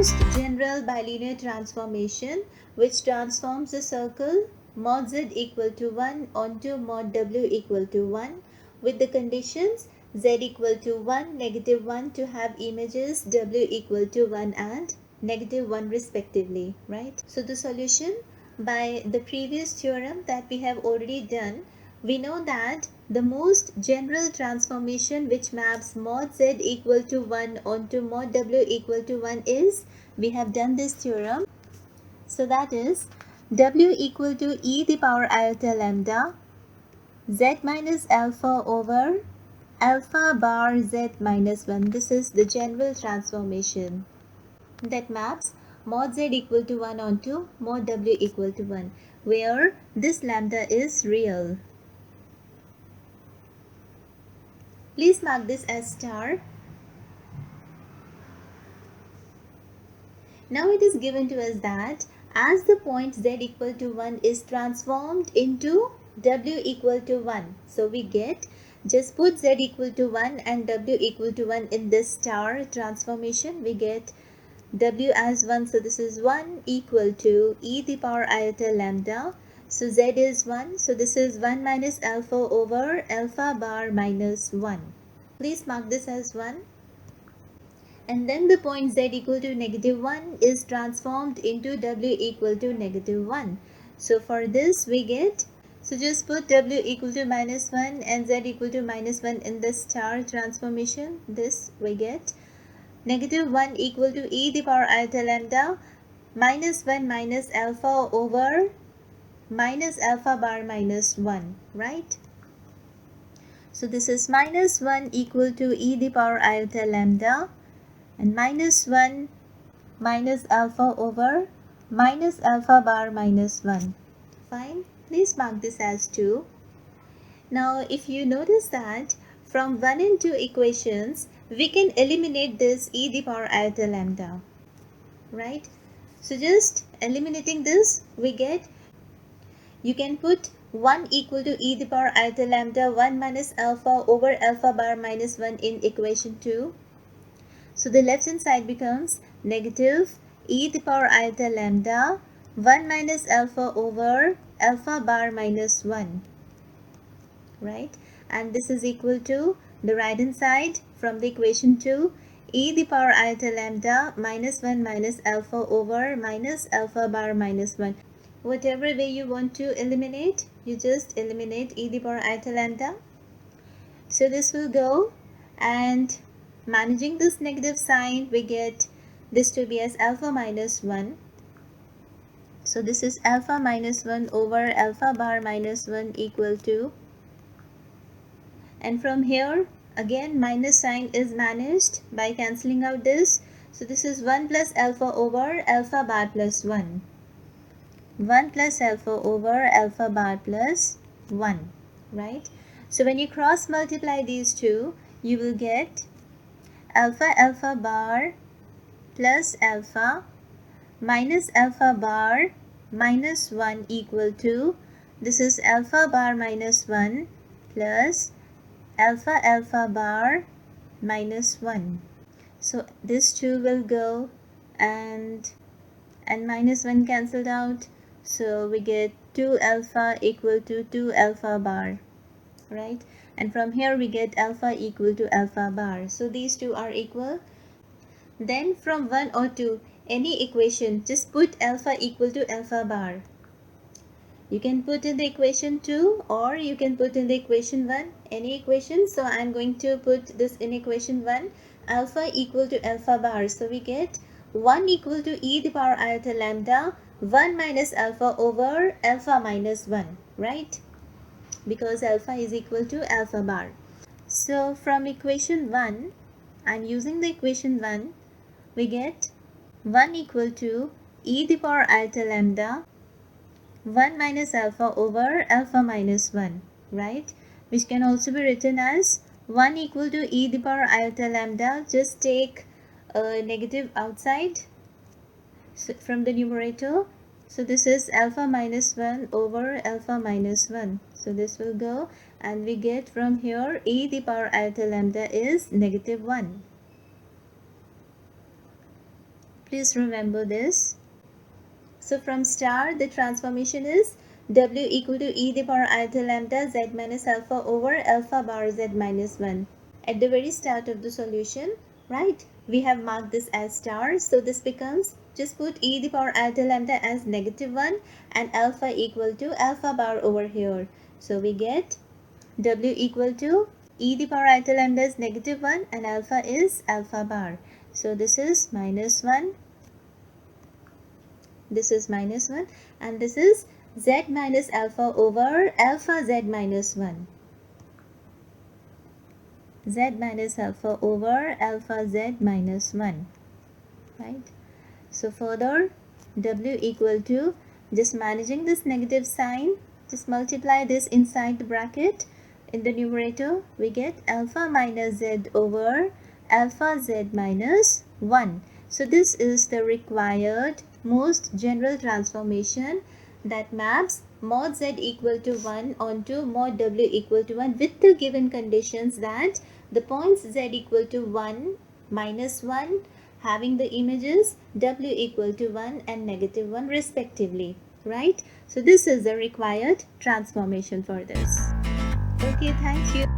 most general bilinear transformation which transforms the circle mod z equal to 1 onto mod w equal to 1 with the conditions z equal to 1, negative 1 to have images w equal to 1 and negative 1 respectively, right? So the solution by the previous theorem that we have already done, we know that the most general transformation which maps mod z equal to 1 onto mod w equal to 1 is, we have done this theorem. So that is w equal to e the power iota lambda z minus alpha over alpha bar z minus 1. This is the general transformation that maps mod z equal to 1 onto mod w equal to 1, where this lambda is real. Please mark this as star. Now it is given to us that as the point z equal to 1 is transformed into w equal to 1, so we get, just put z equal to 1 and w equal to 1 in this star transformation, we get w as 1, so this is 1 equal to e the power iota lambda, so z is 1, so this is 1 minus alpha over alpha bar minus 1. Please mark this as 1. And then the point z equal to negative 1 is transformed into w equal to negative 1. So for this we get, so just put w equal to minus 1 and z equal to minus 1 in the star transformation, this we get negative 1 equal to e the power iota lambda minus 1 minus alpha over minus alpha bar minus 1, right? So this is minus 1 equal to e the power iota lambda and minus 1 minus alpha over minus alpha bar minus 1. Fine, please mark this as 2. Now if you notice that from 1 and 2 equations, we can eliminate this e the power iota lambda, right? So just eliminating this, we get, you can put 1 equal to e the power iota lambda 1 minus alpha over alpha bar minus 1 in equation 2. So the left hand side becomes negative e the power iota lambda 1 minus alpha over alpha bar minus 1, right? And this is equal to the right hand side from the equation 2, e the power iota lambda minus 1 minus alpha over minus alpha bar minus 1. Whatever way you want to eliminate, you just eliminate e the power iota lambda. So this will go, and managing this negative sign, we get this to be as alpha minus 1. So this is alpha minus 1 over alpha bar minus 1 equal to, and from here again minus sign is managed by cancelling out this. So this is 1 plus alpha over alpha bar plus 1. 1 plus alpha over alpha bar plus 1, right? So when you cross multiply these two, you will get alpha alpha bar plus alpha minus alpha bar minus 1 equal to, this is alpha bar minus 1 plus alpha alpha bar minus 1. So this 2 will go, and minus 1 cancelled out, so we get 2 alpha equal to 2 alpha bar, right? And from here we get alpha equal to alpha bar. So these two are equal. Then from 1 or 2, any equation, just put alpha equal to alpha bar. You can put in the equation 2 or you can put in the equation 1, any equation. So I'm going to put this in equation 1, alpha equal to alpha bar. So we get 1 equal to e the power iota lambda 1 minus alpha over alpha minus 1, right? Because alpha is equal to alpha bar. So from equation 1, I'm using the equation 1, we get 1 equal to e the power iota lambda 1 minus alpha over alpha minus 1, right? Which can also be written as 1 equal to e the power iota lambda, just take a negative outside from the numerator. So this is alpha minus 1 over alpha minus 1. So this will go, and we get from here e the power iota lambda is negative 1. Please remember this. So from star, the transformation is W equal to e the power iota lambda z minus alpha over alpha bar z minus 1. At the very start of the solution, right, we have marked this as star. So this becomes, just put e the power iota lambda as -1 and alpha equal to alpha bar over here. So we get W equal to e the power iota lambda is -1 and alpha is alpha bar. So this is -1. This is -1 and this is z minus alpha over alpha z minus 1. Z minus alpha over alpha z minus 1. Right? So further, W equal to, just managing this negative sign, just multiply this inside the bracket. In the numerator, we get alpha minus z over alpha z minus 1. So this is the required most general transformation that maps mod z equal to 1 onto mod w equal to 1 with the given conditions that the points z equal to 1, -1 having the images w equal to 1 and -1 respectively, right? So this is the required transformation for this. Okay, thank you.